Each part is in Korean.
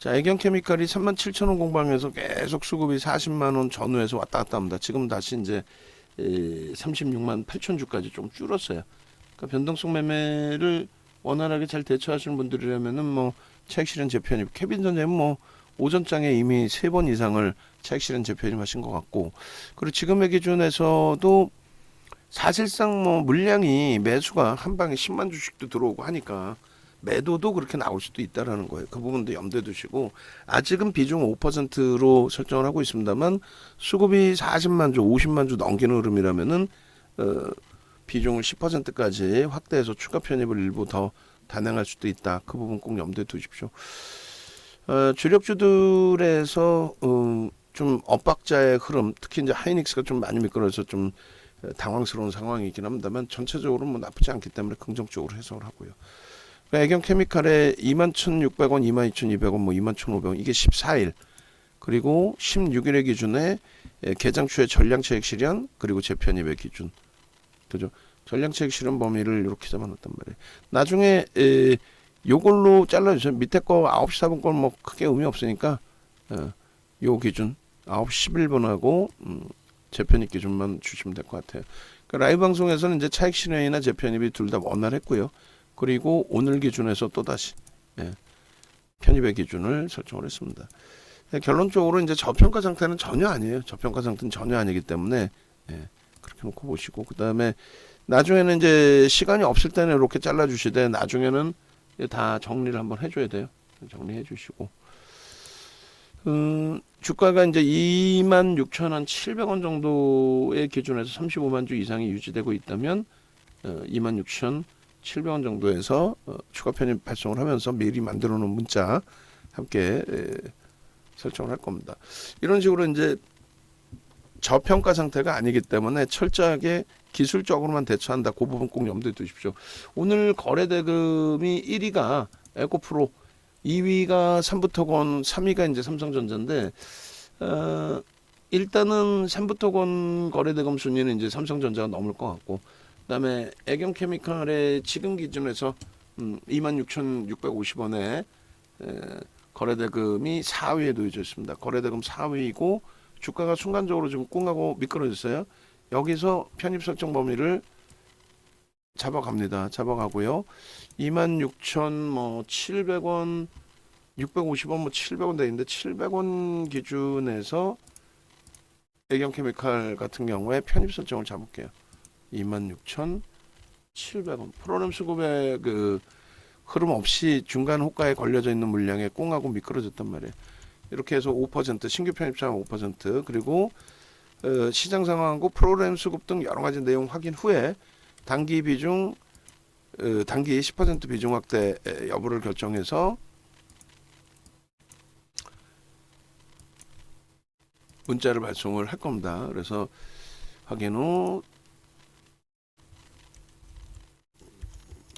자, 애경케미칼이 37,000원 공방에서 계속 수급이 40만원 전후에서 왔다 갔다 합니다. 지금 다시 이제 36만 8천 주까지 좀 줄었어요. 그러니까 변동성 매매를 원활하게 잘 대처하시는 분들이라면은 뭐 차익 실현 재편입, 케빈 선생님 뭐 오전장에 이미 3번 이상을 차익 실현 재편입 하신 것 같고, 그리고 지금의 기준에서도 사실상 뭐 물량이 매수가 한 방에 10만 주씩도 들어오고 하니까 매도도 그렇게 나올 수도 있다라는 거예요. 그 부분도 염두에 두시고, 아직은 비중 5%로 설정을 하고 있습니다만 수급이 40만 주, 50만 주 넘기는 흐름이라면은 비중을 10%까지 확대해서 추가 편입을 일부 더 단행할 수도 있다. 그 부분 꼭 염두에 두십시오. 주력주들에서 좀 엇박자의 흐름, 특히 이제 하이닉스가 좀 많이 미끄러져서 좀 당황스러운 상황이긴 합니다만 전체적으로 뭐 나쁘지 않기 때문에 긍정적으로 해석을 하고요. 애경케미칼의 21,600원, 22,200원, 뭐 21,500원 이게 14일, 그리고 16일의 기준에 개장추의 전량차익 실현, 그리고 재편입의 기준, 그죠? 전량차익 실현 범위를 이렇게 잡아놨단 말이에요. 나중에 요걸로 잘라주세요. 밑에 거 9시 4분 건 뭐 크게 의미 없으니까 요 기준 9시 11분하고 재편입 기준만 주시면 될 것 같아요. 그러니까 라이브 방송에서는 이제 차익 실현이나 재편입이 둘 다 원활했고요. 그리고 오늘 기준에서 또다시 편입의 기준을 설정을 했습니다. 결론적으로 이제 저평가 상태는 전혀 아니에요. 저평가 상태는 전혀 아니기 때문에 그렇게 놓고 보시고, 그 다음에 나중에는 이제 시간이 없을 때는 이렇게 잘라주시되 나중에는 다 정리를 한번 해줘야 돼요. 정리해 주시고, 주가가 이제 26,700원 정도의 기준에서 35만 주 이상이 유지되고 있다면 26,700원 정도에서 추가 편입 발송을 하면서 미리 만들어 놓은 문자 함께 설정을 할 겁니다. 이런 식으로 이제 저평가 상태가 아니기 때문에 철저하게 기술적으로만 대처한다. 그 부분 꼭 염두에 두십시오. 오늘 거래대금이 1위가 에코프로, 2위가 삼부토건, 3위가 이제 삼성전자인데 일단은 삼부토건 거래대금 순위는 이제 삼성전자가 넘을 것 같고, 그다음에 애경케미칼의 지금 기준에서 26,650원에 거래대금이 4위에 놓여져 있습니다. 거래대금 4위이고 주가가 순간적으로 좀 꿍하고 미끄러졌어요. 여기서 편입 설정 범위를 잡아갑니다. 잡아가고요. 26,700원, 650원, 뭐 700원 돼 있는데 700원 기준에서 애경케미칼 같은 경우에 편입 설정을 잡을게요. 26,700원. 프로그램 수급의 그 흐름 없이 중간 호가에 걸려져 있는 물량에 꽁하고 미끄러졌단 말이에요. 이렇게 해서 5% 신규 편입장 5%, 그리고 시장 상황하고 프로그램 수급 등 여러 가지 내용 확인 후에 단기 비중 단기 10% 비중 확대 여부를 결정해서 문자를 발송을 할 겁니다. 그래서 확인 후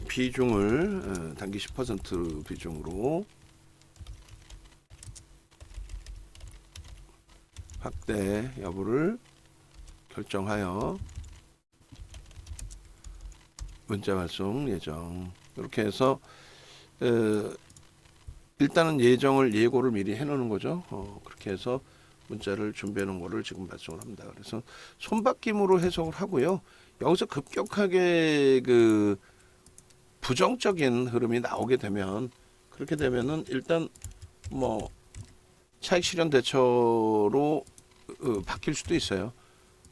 비중을 단기 10% 비중으로 확대 여부를 결정하여 문자 발송 예정. 이렇게 해서 일단은 예고를 미리 해놓는 거죠. 그렇게 해서 문자를 준비해 놓은 거를 지금 발송을 합니다. 그래서 손바뀜으로 해석을 하고요. 여기서 급격하게 그 부정적인 흐름이 나오게 되면, 그렇게 되면은 일단 뭐 차익 실현 대처로 바뀔 수도 있어요.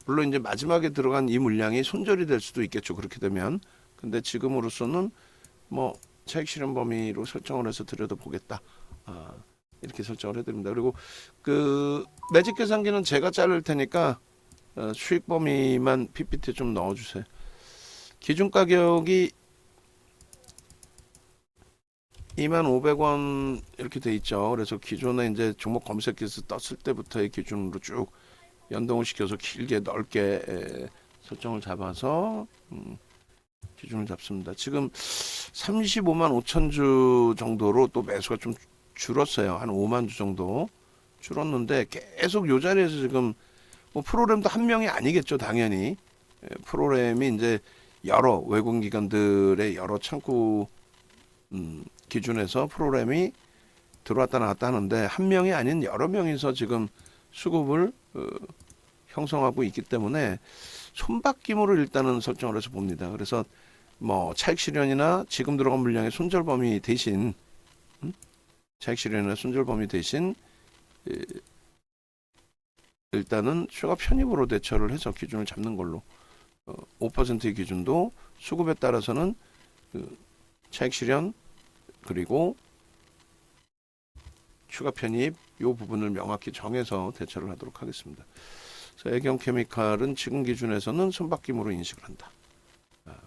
물론 이제 마지막에 들어간 이 물량이 손절이 될 수도 있겠죠. 그렇게 되면. 근데 지금으로서는 뭐 차익 실현 범위로 설정을 해서 들여다보겠다. 이렇게 설정을 해드립니다. 그리고 그 매직 계산기는 제가 자를 테니까 수익 범위만 PPT 좀 넣어주세요. 기준 가격이 25,000원 이렇게 돼 있죠. 그래서 기존에 이제 종목 검색해서 떴을 때부터의 기준으로 쭉 연동을 시켜서 길게 넓게 설정을 잡아서 기준을 잡습니다. 지금 35만 5천 주 정도로 또 매수가 좀 줄었어요. 한 5만 주 정도 줄었는데 계속 이 자리에서 지금 뭐 프로그램도 한 명이 아니겠죠. 당연히 프로그램이 이제 여러 외국 기관들의 여러 창구 기준에서 프로그램이 들어왔다 나왔다 하는데 한 명이 아닌 여러 명이서 지금 수급을 형성하고 있기 때문에 손바뀜으로 일단은 설정을 해서 봅니다. 그래서 뭐 차익 실현이나 지금 들어간 물량의 손절 범위 대신 차익 실현이나 손절 범위 대신 일단은 추가 편입으로 대처를 해서 기준을 잡는 걸로 5%의 기준도 수급에 따라서는 차익 실현 그리고 추가 편입 요 부분을 명확히 정해서 대처를 하도록 하겠습니다. 그래서 애경케미칼은 지금 기준에서는 손바뀜으로 인식을 한다.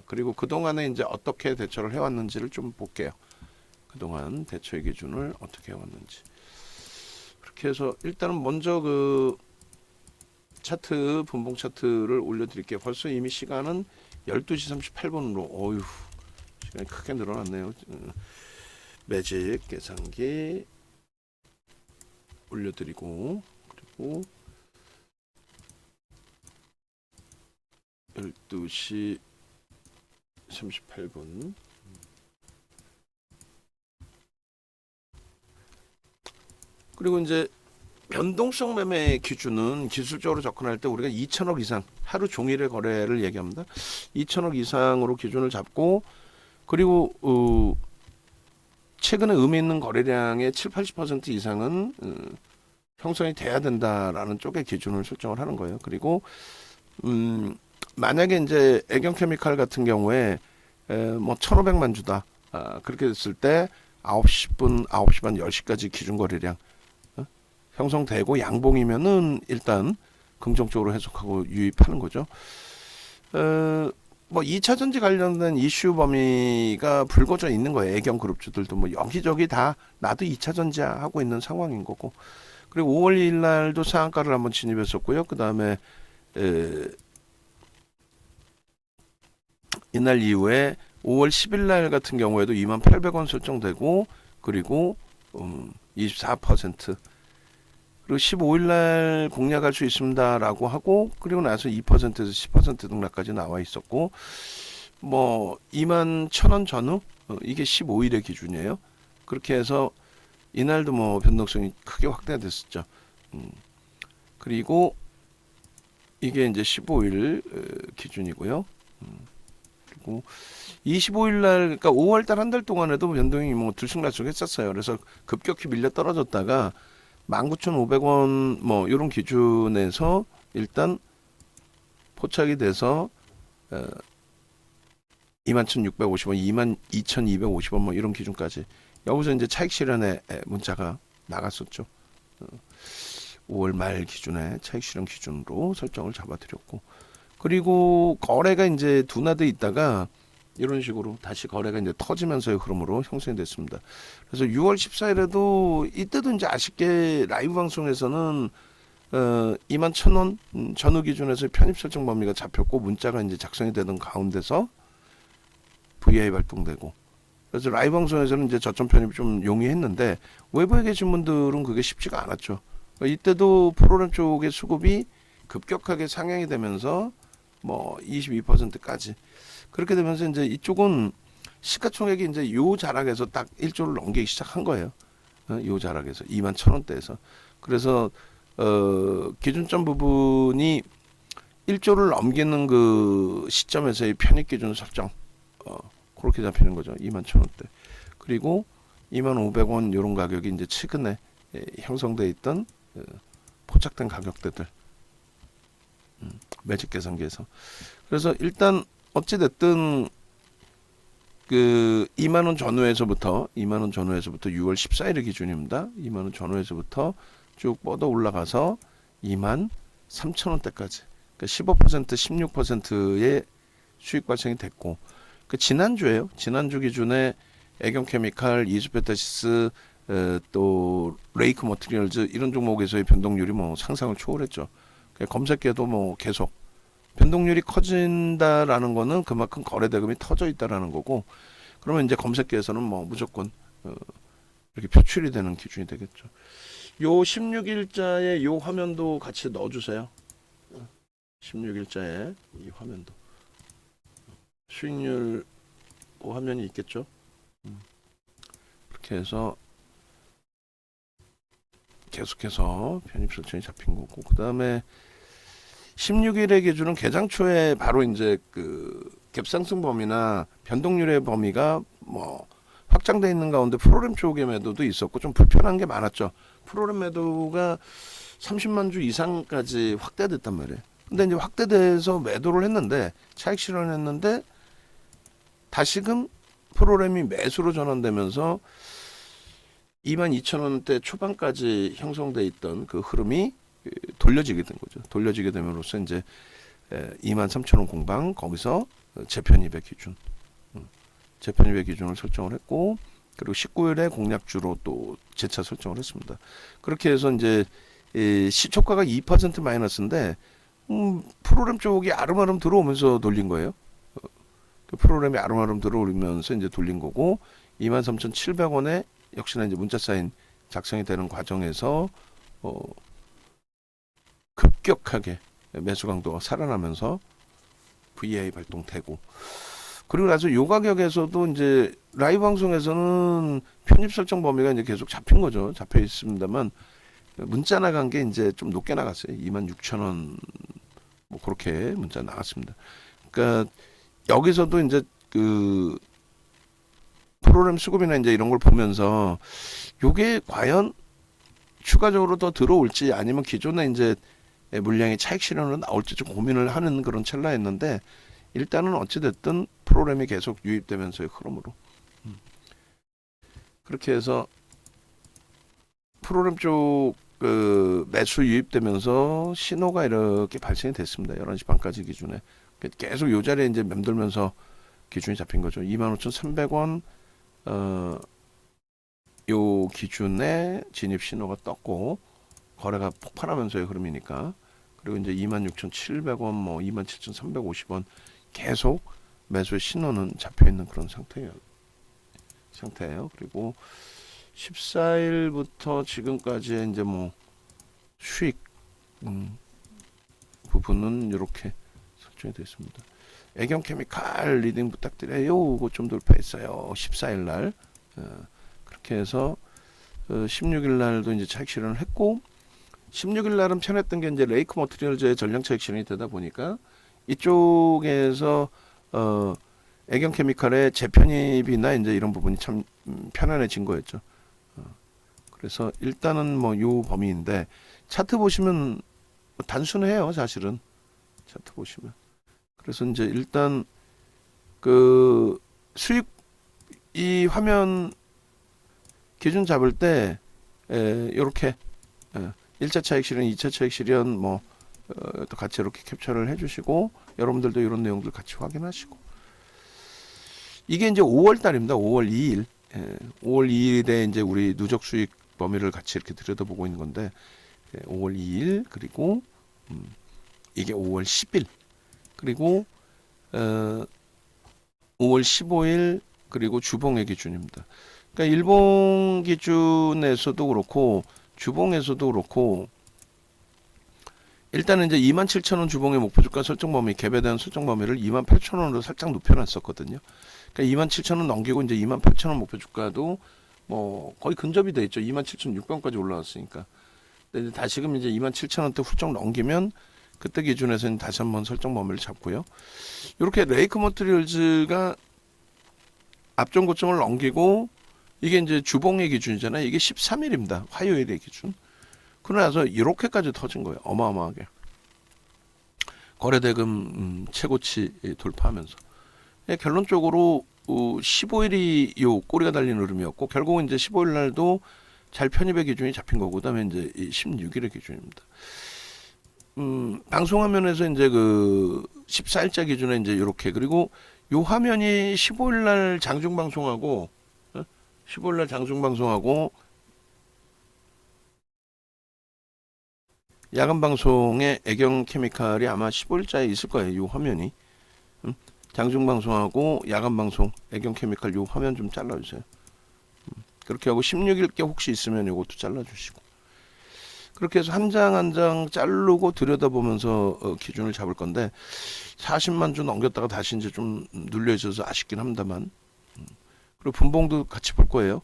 그리고 그동안에 이제 어떻게 대처를 해왔는지를 좀 볼게요. 그동안 대처의 기준을 어떻게 해왔는지. 그렇게 해서 일단은 먼저 그 차트, 분봉 차트를 올려드릴게요. 벌써 이미 시간은 12시 38분으로 어휴 시간이 크게 늘어났네요. 매직 계산기 올려드리고 그리고 12시 38분 그리고 이제 변동성 매매 기준은 기술적으로 접근할 때 우리가 2천억 이상 하루 종일의 거래를 얘기합니다. 2천억 이상으로 기준을 잡고 그리고 최근에 의미 있는 거래량의 7, 80% 이상은 형성이 돼야 된다라는 쪽의 기준을 설정을 하는 거예요. 그리고 만약에 이제 애경케미칼 같은 경우에 뭐 1,500만 주다 그렇게 됐을 때 9시 10분, 9시 반, 10시까지 기준 거래량 형성되고 양봉이면은 일단 긍정적으로 해석하고 유입하는 거죠. 뭐 2차 전지 관련된 이슈 범위가 불거져 있는 거예요. 애경 그룹주들도 뭐 여기저기 다 나도 2차 전지 하고 있는 상황인 거고. 그리고 5월 2일 날도 상한가를 한번 진입했었고요. 그다음에 이날 이후에 5월 10일 날 같은 경우에도 28,000원 설정되고 그리고 24% 그리고 15일 날 공략할 수 있습니다라고 하고 그리고 나서 2%에서 10% 등락까지 나와 있었고 뭐 21,000원 전후 이게 15일의 기준이에요. 그렇게 해서 이날도 뭐 변동성이 크게 확대됐었죠. 그리고 이게 이제 15일 기준이고요. 그리고 25일 날 그러니까 5월 달 한 달 동안에도 변동이 뭐 들쑥날쑥 했었어요. 그래서 급격히 밀려 떨어졌다가 19,500원 뭐 이런 기준에서 일단 포착이 돼서 21,650원, 22,250원 뭐 이런 기준까지 여기서 이제 차익 실현의 문자가 나갔었죠. 5월 말 기준에 차익 실현 기준으로 설정을 잡아드렸고 그리고 거래가 이제 둔화돼 있다가 이런 식으로 다시 거래가 이제 터지면서의 흐름으로 형성이 됐습니다. 그래서 6월 14일에도 이때도 이제 아쉽게 라이브 방송에서는 21,000원 전후 기준에서 편입 설정 범위가 잡혔고 문자가 이제 작성이 되는 가운데서 VI 발동되고 그래서 라이브 방송에서는 이제 저점 편입이 좀 용이했는데 외부에 계신 분들은 그게 쉽지가 않았죠. 그러니까 이때도 프로그램 쪽의 수급이 급격하게 상향이 되면서 뭐 22%까지 그렇게 되면서 이제 이쪽은 시가총액이 이제 요 자락에서 딱 1조를 넘기기 시작한 거예요. 요 자락에서 21,000원대에서 그래서 기준점 부분이 1조를 넘기는 그 시점에서의 편입 기준 설정 그렇게 잡히는 거죠. 21,000원대 그리고 25,000원 이런 가격이 이제 최근에 형성돼 있던 포착된 가격대들 매직 계산기에서 그래서 일단 어찌됐든 그 2만원 전후에서부터 6월 14일의 기준입니다. 2만원 전후에서부터 쭉 뻗어 올라가서 23,000원대까지 그러니까 15% 16%의 수익 발생이 됐고 그 지난주에요. 지난주 기준에 애경케미칼, 이수페타시스 또 레이크 머티리얼즈 이런 종목에서의 변동률이 뭐 상상을 초월했죠. 검색해도 뭐 계속 변동률이 커진다라는 거는 그만큼 거래 대금이 터져 있다라는 거고 그러면 이제 검색계에서는 뭐 무조건 이렇게 표출이 되는 기준이 되겠죠. 요 16일자의 요 화면도 같이 넣어주세요. 16일자에 이 화면도 수익률 화면이 있겠죠. 그렇게 해서 계속해서 편입 설정이 잡힌 거고, 그 다음에 16일의 기준은 개장 초에 바로 이제 그 갭상승 범위나 변동률의 범위가 뭐 확장돼 있는 가운데 프로그램 쪽의 매도도 있었고 좀 불편한 게 많았죠. 프로그램 매도가 30만 주 이상까지 확대됐단 말이에요. 근데 이제 확대돼서 매도를 했는데 차익 실현했는데 다시금 프로그램이 매수로 전환되면서 22,000원대 초반까지 형성돼 있던 그 흐름이 돌려지게 된 거죠. 돌려지게 됨으로써 이제 23,000원 공방 거기서 재편입의 기준, 재편입의 기준을 설정을 했고, 그리고 19일에 공략주로 또 재차 설정을 했습니다. 그렇게 해서 이제 시초가가 2% 마이너스인데 프로그램 쪽이 아름아름 들어오면서 돌린 거예요. 그 프로그램이 아름아름 들어오면서 이제 돌린 거고, 23,700원에 역시나 이제 문자 사인 작성이 되는 과정에서 급격하게 매수 강도가 살아나면서 VI 발동되고, 그리고 나서 요 가격에서도 이제 라이브 방송에서는 편입 설정 범위가 이제 계속 잡힌 거죠. 잡혀 있습니다만 문자 나간 게 이제 좀 높게 나갔어요. 26,000원 뭐 그렇게 문자 나갔습니다. 그러니까 여기서도 이제 그 프로그램 수급이나 이제 이런 걸 보면서 요게 과연 추가적으로 더 들어올지 아니면 기존에 이제 물량이 차익 실현으로 나올지 좀 고민을 하는 그런 찰나였는데, 일단은 어찌됐든 프로그램이 계속 유입되면서의 흐름으로 그렇게 해서 프로그램 쪽 그 매수 유입되면서 신호가 이렇게 발생이 됐습니다. 11시 반까지 기준에 계속 요 자리에 이제 맴돌면서 기준이 잡힌 거죠. 25,300원 요 기준에 진입 신호가 떴고 거래가 폭발하면서의 흐름이니까, 그리고 이제 26,700원 뭐 27,350원 계속 매수의 신호는 잡혀 있는 그런 상태예요. 그리고 14일부터 지금까지의 이제 뭐 수익 부분은 이렇게 설정이 되어 있습니다. 애경 케미칼 리딩 부탁드려요. 이거 좀 돌파했어요. 14일 날. 그렇게 해서 16일 날도 이제 차익 실현을 했고, 16일 날은 편했던 게 이제 레이크 머티리얼즈의 전량 차익 실현이 되다 보니까 이쪽에서 애경 케미칼의 재편입이나 이제 이런 부분이 참 편안해진 거였죠. 그래서 일단은 뭐 요 범위인데, 차트 보시면 단순해요, 사실은. 차트 보시면. 그래서 이제 일단 그 수익 이 화면 기준 잡을 때 이렇게 1차 차익 실현, 2차 차익 실현 뭐 또 같이 이렇게 캡처를 해주시고, 여러분들도 이런 내용들 같이 확인하시고, 이게 이제 5월 달입니다. 5월 2일. 5월 2일에 이제 우리 누적 수익 범위를 같이 이렇게 들여다보고 있는 건데, 5월 2일, 그리고 이게 5월 10일, 그리고 5월 15일, 그리고 주봉의 기준입니다. 그러니까 일봉 기준에서도 그렇고 주봉에서도 그렇고, 일단은 이제 27,000원 주봉의 목표 주가 설정 범위, 갭에 대한 설정 범위를 28,000원으로 살짝 높여놨었거든요. 그러니까 27,000원 넘기고 이제 28,000원 목표 주가도 뭐 거의 근접이 돼 있죠. 27,600원까지 올라왔으니까. 근데 다시금 이제 27,000원대 훌쩍 넘기면 그때 기준에서는 다시 한번 설정 범위를 잡고요. 이렇게 레이크 머티리얼즈가 앞전 고점을 넘기고, 이게 이제 주봉의 기준이잖아요. 이게 13일입니다. 화요일의 기준. 그러나서 이렇게까지 터진 거예요. 어마어마하게. 거래대금 최고치 돌파하면서. 결론적으로 15일이 요 꼬리가 달린 흐름이었고, 결국은 이제 15일 날도 잘 편입의 기준이 잡힌 거고, 그다음에 이제 16일의 기준입니다. 방송 화면에서 이제 그 14일자 기준에 이제 이렇게, 그리고 요 화면이 15일 날 장중 방송하고 15일 날 장중 방송하고 야간 방송의 애경 케미칼이 아마 15일자에 있을 거예요. 요 화면이. 장중 방송하고 야간 방송 애경 케미칼 요 화면 좀 잘라주세요. 그렇게 하고 16일 게 혹시 있으면 이것도 잘라주시고, 그렇게 해서 한 장 한 장 자르고 들여다보면서 기준을 잡을 건데, 40만 주 넘겼다가 다시 이제 좀 눌려 있어서 아쉽긴 합니다만, 그리고 분봉도 같이 볼 거예요.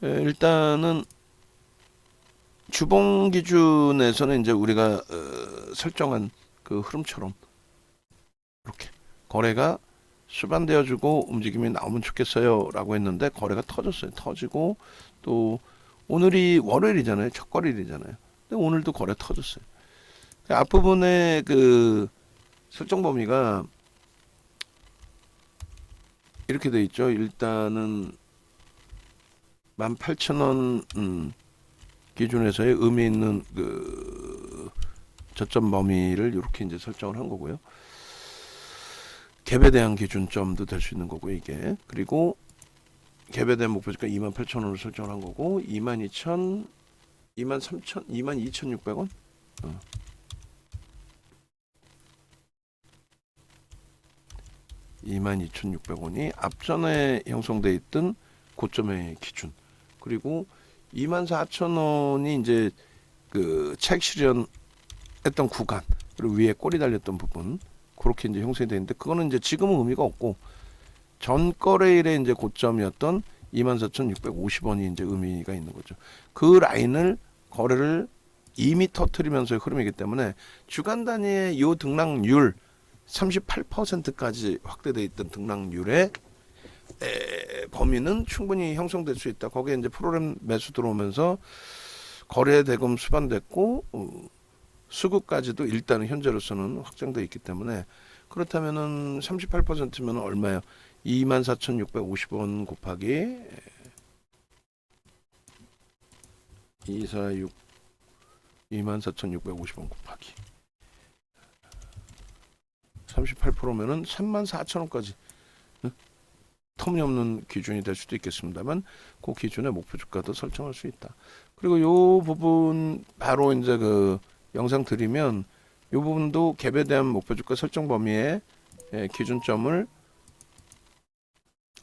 일단은 주봉 기준에서는 이제 우리가 설정한 그 흐름처럼 이렇게 거래가 수반되어주고 움직임이 나오면 좋겠어요 라고 했는데 거래가 터졌어요. 터지고 또 오늘이 월요일이잖아요. 첫 거래일이잖아요. 근데 오늘도 거래 터졌어요. 앞부분에 그 설정 범위가 이렇게 돼 있죠. 일단은 18,000원 기준에서의 의미 있는 그 저점 범위를 이렇게 이제 설정을 한 거고요. 갭에 대한 기준점도 될 수 있는 거고 이게. 그리고 갭에 대한 목표가 28,000원으로 설정을 한 거고 22,000, 23,000, 22,600원. 22,600원이 앞전에 형성돼 있던 고점의 기준. 그리고 24,000원이 이제 그 책 실현했던 구간. 그리고 위에 꼬리 달렸던 부분. 그렇게 이제 형성이 되어 있는데 그거는 이제 지금은 의미가 없고 전 거래일에 이제 고점이었던 24,650원이 이제 의미가 있는 거죠. 그 라인을 거래를 이미 터트리면서의 흐름이기 때문에 주간 단위의 요 등락률 38%까지 확대되어 있던 등락률의 범위는 충분히 형성될 수 있다. 거기에 이제 프로그램 매수 들어오면서 거래 대금 수반됐고 수급까지도 일단은 현재로서는 확정되어 있기 때문에 그렇다면은 38%면 얼마예요? 24,650원 곱하기 246 24,650원 곱하기 38%면은 34,000원까지 터무니없는 기준이 될 수도 있겠습니다만 그 기준의 목표 주가도 설정할 수 있다. 그리고 요 부분 바로 이제 그 영상 드리면 요 부분도 갭에 대한 목표 주가 설정 범위의 기준점을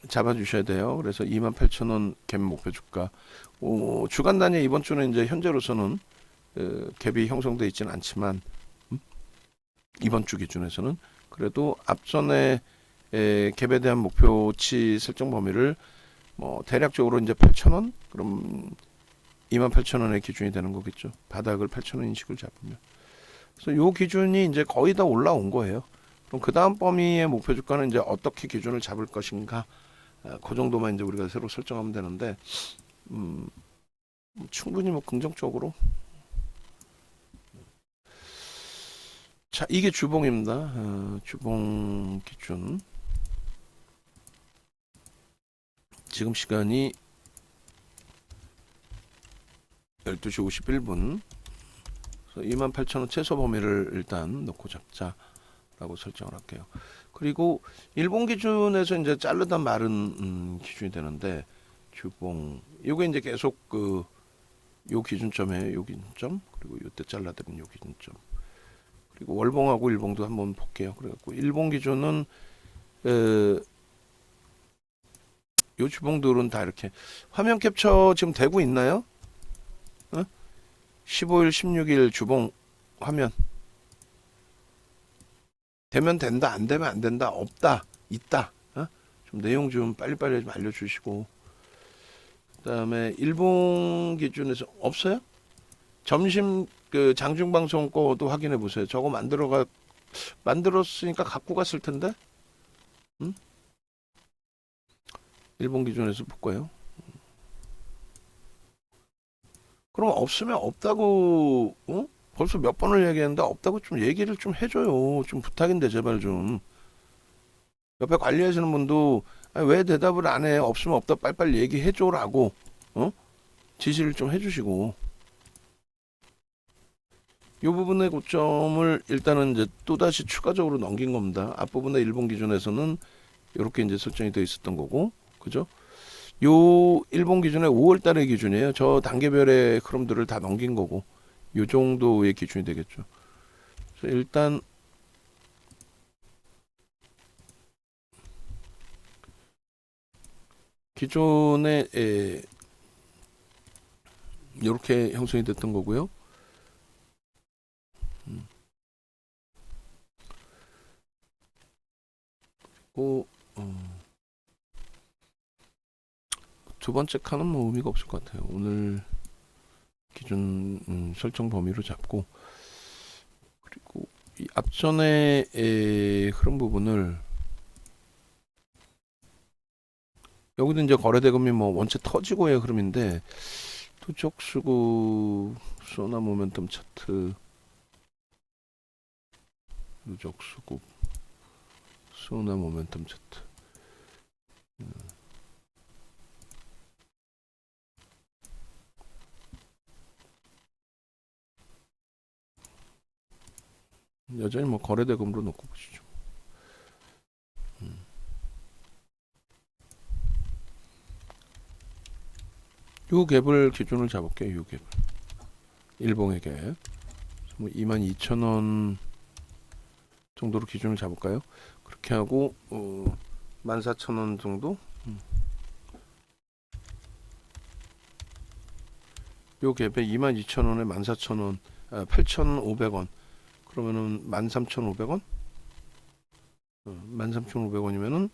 잡아 주셔야 돼요. 그래서 28,000원 갭 목표 주가. 주간 단위 이번 주는 이제 현재로서는 갭이 형성돼 있지는 않지만 이번 주 기준에서는 그래도 앞전에 갭에 대한 목표치 설정 범위를 뭐 대략적으로 이제 8,000원 그럼 28,000원의 기준이 되는 거겠죠. 바닥을 8,000원 인식을 잡으면. 그래서 요 기준이 이제 거의 다 올라온 거예요. 그럼 그 다음 범위의 목표 주가는 이제 어떻게 기준을 잡을 것인가? 그 정도만 이제 우리가 새로 설정하면 되는데 충분히 뭐 긍정적으로. 자, 이게 주봉입니다. 주봉 기준. 지금 시간이 12시 51분. 28,000원 최소 범위를 일단 넣고 잡자라고 설정을 할게요. 그리고 일본 기준에서 이제 자르다 마른 기준이 되는데 주봉 요게 이제 계속 그 요 기준점에 요 기준점 그리고 요때 잘라드린 요 기준점 그리고 월봉하고 일봉도 한번 볼게요. 그래갖고 일본 기준은 요 주봉들은 다 이렇게 화면 캡처 지금 되고 있나요? 15일, 16일 주봉 화면 되면 된다, 안 되면 안 된다, 없다, 있다. 좀 내용 좀 빨리빨리 좀 알려주시고 그다음에 일본 기준에서 없어요? 점심 그 장중방송 거도 확인해 보세요. 저거 만들었으니까 갖고 갔을 텐데. 일본 기준에서 볼까요? 그럼 없으면 없다고 벌써 몇 번을 얘기했는데 없다고 좀 얘기를 좀 해줘요. 좀 부탁인데 제발 좀. 옆에 관리하시는 분도 아니, 왜 대답을 안 해? 없으면 없다 빨리빨리 얘기해줘라고 지시를 좀 해주시고 이 부분의 고점을 일단은 이제 또다시 추가적으로 넘긴 겁니다. 앞부분의 일본 기준에서는 이렇게 이제 설정이 되어 있었던 거고 그죠? 요 일본 기준의 5월 달의 기준이에요. 저 단계별의 흐름들을 다 넘긴 거고 요 정도의 기준이 되겠죠. 그래서 일단 기존에 이렇게 형성이 됐던 거고요. 두 번째 칸은 뭐 의미가 없을 것 같아요. 오늘 기준 기준 설정 범위로 잡고, 그리고 이 앞전에 흐름 부분을 여기도 이제 거래대금이 뭐 원체 터지고의 흐름인데, 투적 수급 소나 모멘텀 차트, 누적 수급 소나 모멘텀 차트. 여전히 뭐 거래대금으로 놓고 보시죠. 요 갭을 기준을 잡을게요. 요 갭. 일봉의 갭. 뭐 22,000원 정도로 기준을 잡을까요? 그렇게 하고 14,000원 정도? 요 갭에 22,000원에 14,000원, 8,500원. 그러면은 13,500원? 13,500원이면은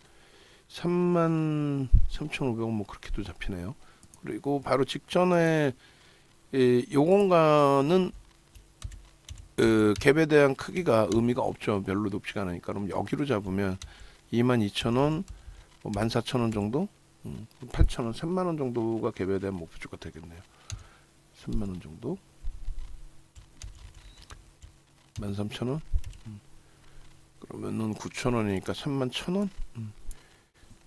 33,500원 뭐 그렇게도 잡히네요. 그리고 바로 직전에 요 공간은 갭에 대한 크기가 의미가 없죠. 별로 높지가 않으니까. 그럼 여기로 잡으면 22,000원, 14,000원 정도? 8,000원, 3만원 정도가 갭에 대한 목표주가 되겠네요. 3만원 정도? 13,000원? 그러면은 9,000원이니까 31,000원?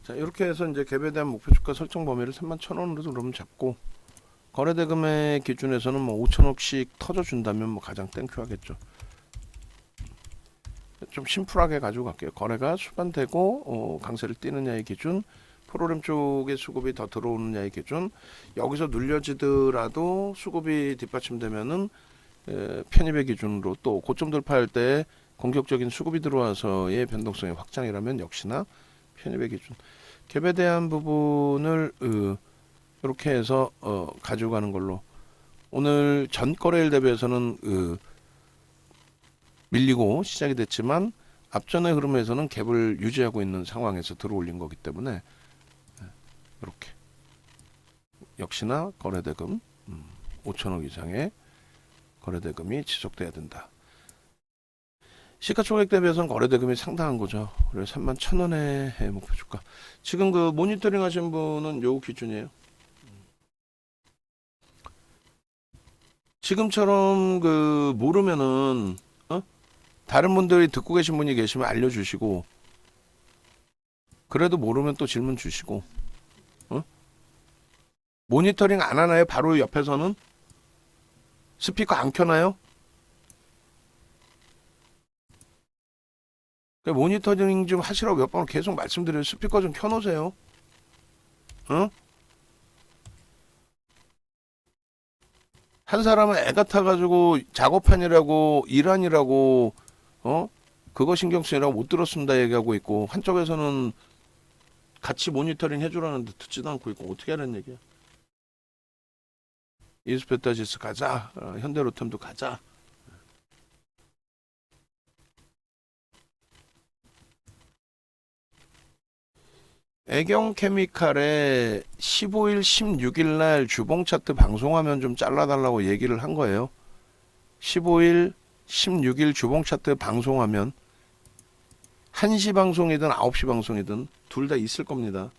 자, 이렇게 해서 이제 갭에 대한 목표주가 설정 범위를 31,000원으로 그러면 잡고, 거래대금의 기준에서는 뭐 5천억씩 터져준다면 뭐 가장 땡큐하겠죠. 좀 심플하게 가지고 갈게요. 거래가 수반되고 강세를 띄느냐의 기준, 프로그램 쪽에 수급이 더 들어오느냐의 기준, 여기서 눌려지더라도 수급이 뒷받침되면은 편입의 기준으로, 또 고점 돌파할 때 공격적인 수급이 들어와서의 변동성의 확장이라면 역시나 편입의 기준. 갭에 대한 부분을 이렇게 해서 가져가는 걸로. 오늘 전 거래일 대비해서는 밀리고 시작이 됐지만 앞전의 흐름에서는 갭을 유지하고 있는 상황에서 들어올린 거기 때문에 이렇게 역시나 거래대금 5천억 이상의 거래대금이 지속돼야 된다. 시가총액 대비해서는 거래대금이 상당한 거죠. 그래서 31,000원의 목표 주가. 지금 그 모니터링 하신 분은 요 기준이에요. 지금처럼 그 모르면은 다른 분들이 듣고 계신 분이 계시면 알려주시고, 그래도 모르면 또 질문 주시고, 모니터링 안 하나요? 바로 옆에서는 스피커 안 켜나요? 모니터링 좀 하시라고 몇 번 계속 말씀드려요. 스피커 좀 켜놓으세요. 한 사람은 애 같아가지고 작업하느라고 일하느라고 그거 신경 쓰느라고 못 들었습니다 얘기하고 있고, 한쪽에서는 같이 모니터링 해주라는데 듣지도 않고 있고, 어떻게 하는 얘기야. 이스페타지스 가자, 현대로템도 가자. 애경케미칼에 15일, 16일 날 주봉 차트 방송하면 좀 잘라달라고 얘기를 한 거예요. 15일, 16일 주봉 차트 방송하면 1시 방송이든 9시 방송이든 둘 다 있을 겁니다.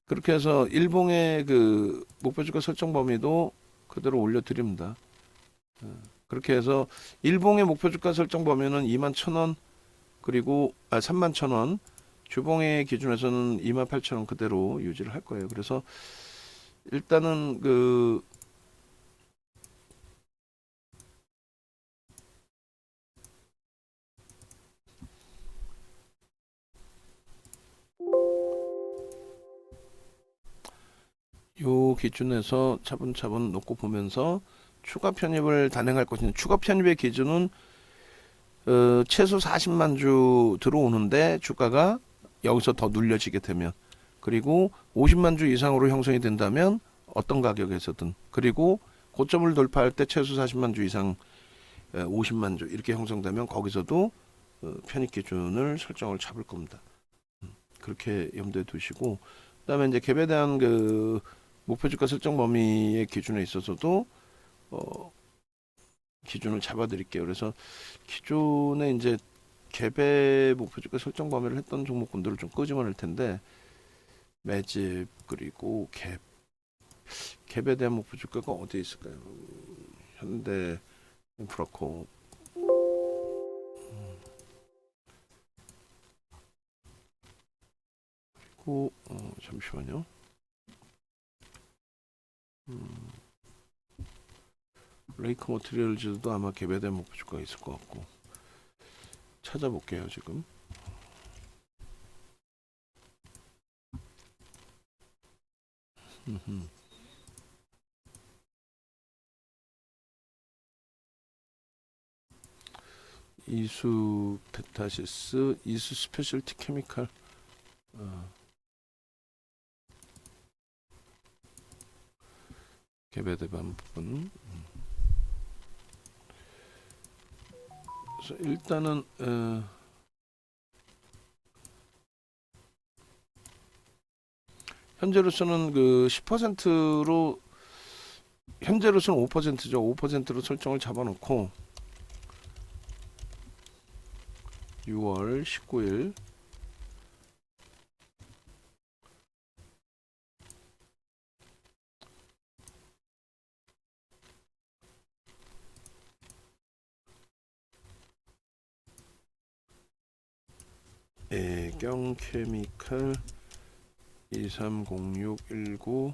그렇게 해서 일봉의 그 목표주가 설정 범위도 그대로 올려드립니다. 그렇게 해서 일봉의 목표주가 설정 범위는 21,000원, 그리고 31,000원, 주봉의 기준에서는 28,000원 그대로 유지를 할 거예요. 그래서 일단은 그 요 기준에서 차분차분 놓고 보면서 추가 편입을 단행할 것인지, 추가 편입의 기준은 최소 40만 주 들어오는데 주가가 여기서 더 눌려지게 되면, 그리고 50만 주 이상으로 형성이 된다면 어떤 가격에서든, 그리고 고점을 돌파할 때 최소 40만 주 이상 50만 주 이렇게 형성되면 거기서도 편입 기준을 설정을 잡을 겁니다. 그렇게 염두에 두시고, 그다음에 이제 갭에 대한 그 목표 주가 설정 범위의 기준에 있어서도 기준을 잡아 드릴게요. 그래서 기존에 이제 갭의 목표 주가 설정 범위를 했던 종목군들을 좀 끄집어낼 텐데, 매집 그리고 갭에 대한 목표 주가가 어디에 있을까요? 현대 인프라코, 그리고 잠시만요. 레이크 머티리얼즈도 아마 갭에 대한 목표 주가가 있을 것 같고, 찾아볼게요 지금. 이수 베타시스, 이수 스페셜티 케미칼, 갭에 대한 부분. 그래서 일단은 현재로서는 그 10%로, 현재로서는 5%죠. 5%로 설정을 잡아놓고 6월 19일 애경 케미칼 230619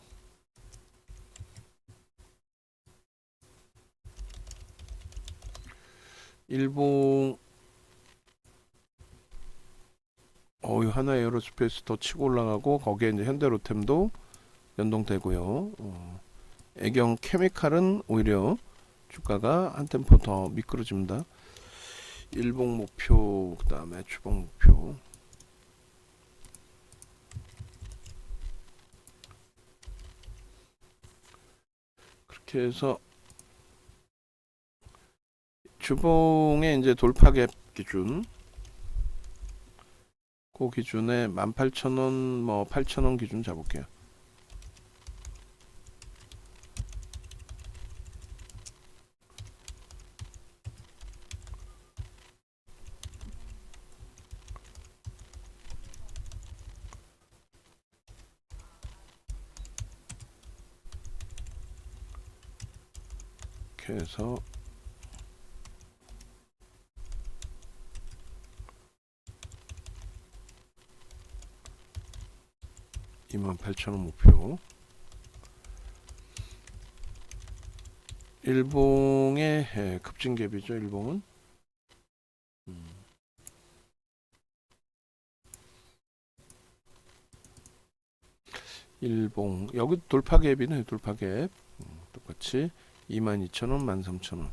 일봉 하나 에어로스페이스 더 치고 올라가고, 거기에 이제 현대로템도 연동되고요. 애경 케미칼은 오히려 주가가 한 템포 더 미끄러집니다. 일봉 목표, 그 다음에 주봉 목표. 그렇게 해서 주봉의 이제 돌파갭 기준, 그 기준에 18,000원, 뭐 8,000원 기준 잡을게요. 이렇게 해서 28,000원 목표. 일봉의 급진갭이죠. 일봉은 일봉 여기 돌파갭이네. 돌파갭 똑같이 22,000원, 13,000원.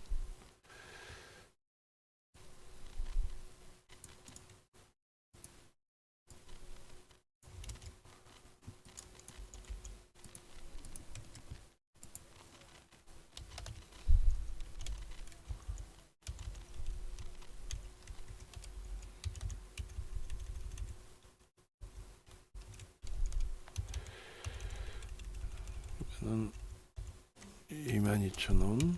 는 22,000원,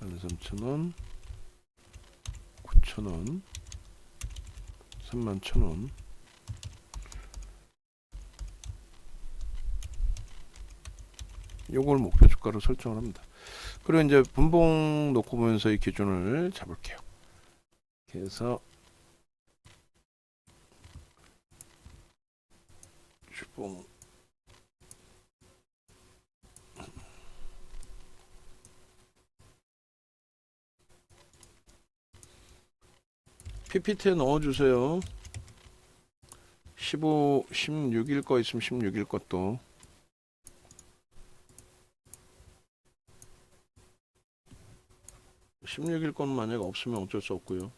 13,000원, 9,000원, 31,000원. 요걸 목표 주가로 설정을 합니다. 그리고 이제 분봉 놓고 보면서 이 기준을 잡을게요. 그래서 주봉 PPT에 넣어주세요. 16일 거 있으면 16일 것도. 건 만약 없으면 어쩔 수 없고요.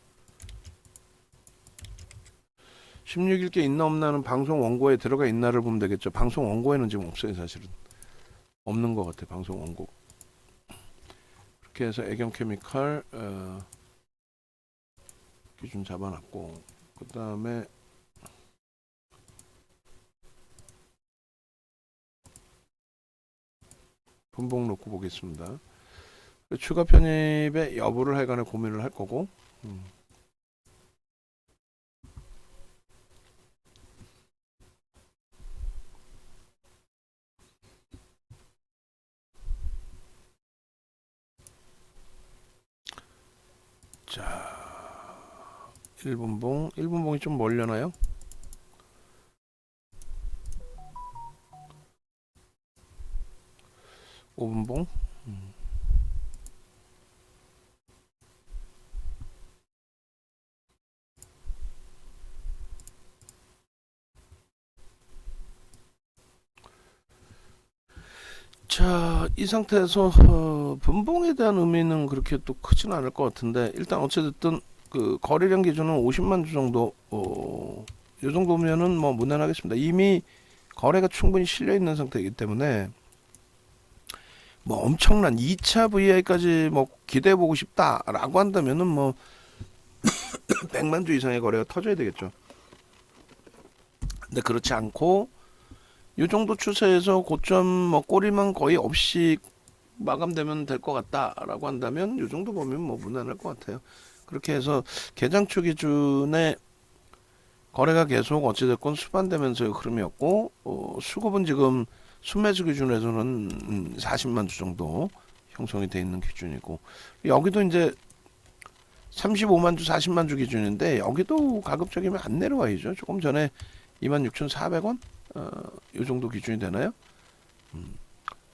16일 게 있나 없나는 방송 원고에 들어가 있나를 보면 되겠죠. 방송 원고에는 지금 없어요. 사실은 없는 것 같아요. 방송 원고. 그렇게 해서 애경 케미칼 기준 잡아놨고, 그 다음에 분봉 놓고 보겠습니다. 추가 편입의 여부를 하여간에 고민을 할 거고, 자, 1분봉이 좀 멀려나요? 5분봉? 자, 이 상태에서 분봉에 대한 의미는 그렇게 또 크지는 않을 것 같은데, 일단 어찌됐든 그 거래량 기준은 50만 주 정도, 이 정도면은 뭐 무난하겠습니다. 이미 거래가 충분히 실려 있는 상태이기 때문에 뭐 엄청난 2차 VI까지 뭐 기대해 보고 싶다라고 한다면은 뭐 100만 주 이상의 거래가 터져야 되겠죠. 근데 그렇지 않고 이 정도 추세에서 고점 뭐 꼬리만 거의 없이 마감되면 될 것 같다라고 한다면 이 정도 보면 뭐 무난할 것 같아요. 그렇게 해서 개장초 기준에 거래가 계속 어찌됐건 수반되면서의 흐름이었고, 수급은 지금 순매수 기준에서는 40만 주 정도 형성이 돼 있는 기준이고, 여기도 이제 35만 주, 40만 주 기준인데 여기도 가급적이면 안 내려와야죠. 조금 전에 26,400원 이 정도 기준이 되나요?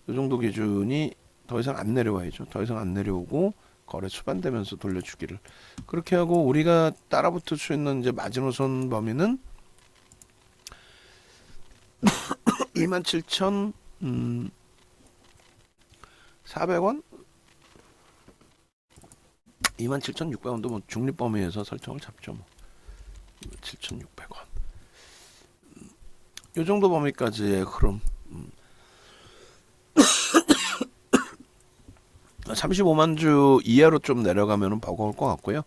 이 정도 기준이 더 이상 안 내려와야죠. 더 이상 안 내려오고 거래 수반되면서 돌려주기를 그렇게 하고 우리가 따라붙을 수 있는 이제 마지노선 범위는 27,400원, 27,600원도 뭐 중립 범위에서 설정을 잡죠. 뭐 27,600원. 이 정도 범위까지의 흐름. 35만 주 이하로 좀 내려가면은 버거울 것 같고요.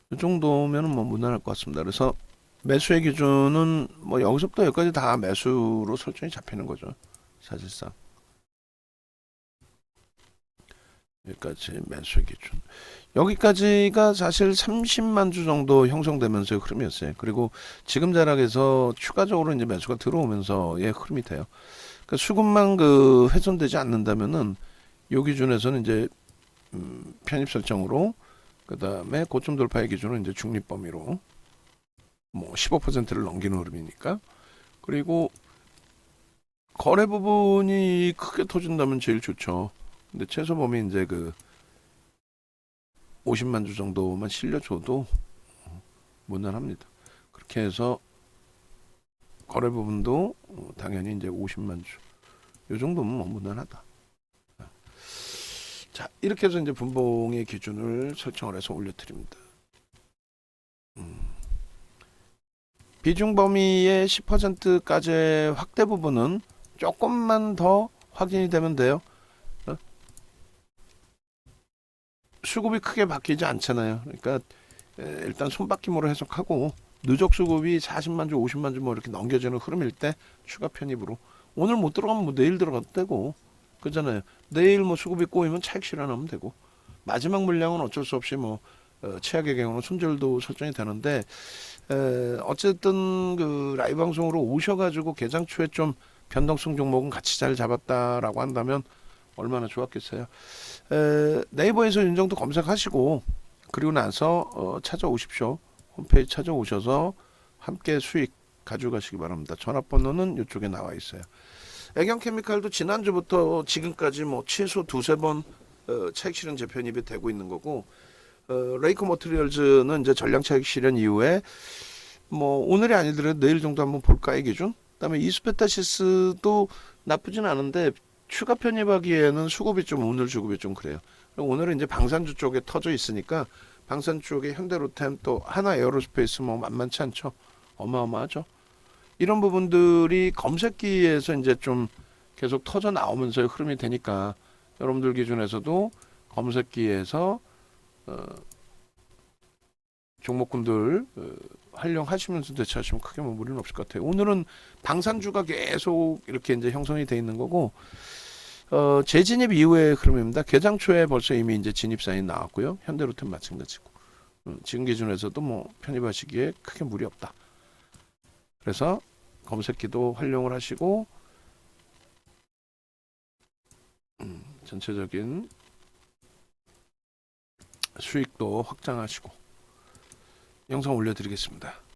이 정도면은 뭐 무난할 것 같습니다. 그래서 매수의 기준은 뭐 여기서부터 여기까지 다 매수로 설정이 잡히는 거죠. 사실상 여기까지 매수의 기준. 여기까지가 사실 30만 주 정도 형성되면서의 흐름이었어요. 그리고 지금 자락에서 추가적으로 이제 매수가 들어오면서의 흐름이 돼요. 그러니까 수급만 그 훼손되지 않는다면은 요 기준에서는 이제 편입 설정으로 그 다음에 고점 돌파의 기준은 이제 중립 범위로 뭐 15%를 넘기는 흐름이니까 그리고 거래 부분이 크게 터진다면 제일 좋죠. 근데 최소 범위 이제 그 50만 주 정도만 실려줘도 무난합니다. 그렇게 해서 거래 부분도 당연히 이제 50만 주. 요 정도면 뭐 무난하다. 자, 이렇게 해서 이제 분봉의 기준을 설정을 해서 올려드립니다. 비중 범위의 10%까지의 확대 부분은 조금만 더 확인이 되면 돼요. 수급이 크게 바뀌지 않잖아요. 그러니까 일단 손바뀜으로 해석하고 누적 수급이 40만 주, 50만 주 뭐 이렇게 넘겨지는 흐름일 때 추가 편입으로 오늘 못 들어가면 뭐 내일 들어가도 되고 그잖아요. 내일 뭐 수급이 꼬이면 차익 실현하면 되고 마지막 물량은 어쩔 수 없이 뭐 최악의 경우는 손절도 설정이 되는데 어쨌든 그 라이브 방송으로 오셔가지고 개장 초에 좀 변동성 종목은 같이 잘 잡았다라고 한다면 얼마나 좋았겠어요. 네이버에서 윤정도 검색하시고 그리고 나서 찾아오십시오. 홈페이지 찾아오셔서 함께 수익 가져가시기 바랍니다. 전화번호는 이쪽에 나와 있어요. 애경케미칼도 지난주부터 지금까지 뭐 최소 두세 번 차익 실현 재편입이 되고 있는 거고 레이코 머티리얼즈는 이제 전량 차익 실현 이후에 뭐 오늘이 아니더라도 내일 정도 한번 볼까의 기준. 그다음에 이스페타시스도 나쁘진 않은데 추가 편입하기에는 수급이 좀 오늘 수급이 좀 그래요. 오늘은 이제 방산주 쪽에 터져 있으니까 방산 쪽에 현대로템 또 하나 에어로스페이스 뭐 만만치 않죠. 어마어마하죠. 이런 부분들이 검색기에서 이제 좀 계속 터져 나오면서 흐름이 되니까 여러분들 기준에서도 검색기에서 종목군들 활용하시면서 대처하시면 크게 뭐 무리는 없을 것 같아요. 오늘은 방산주가 계속 이렇게 이제 형성이 돼 있는 거고, 재진입 이후의 흐름입니다. 개장 초에 벌써 이미 이제 진입 사인 나왔고요. 현대로템 마찬가지고, 지금 기준에서도 뭐 편입하시기에 크게 무리 없다. 그래서 검색기도 활용을 하시고, 전체적인 수익도 확장하시고 영상 올려드리겠습니다.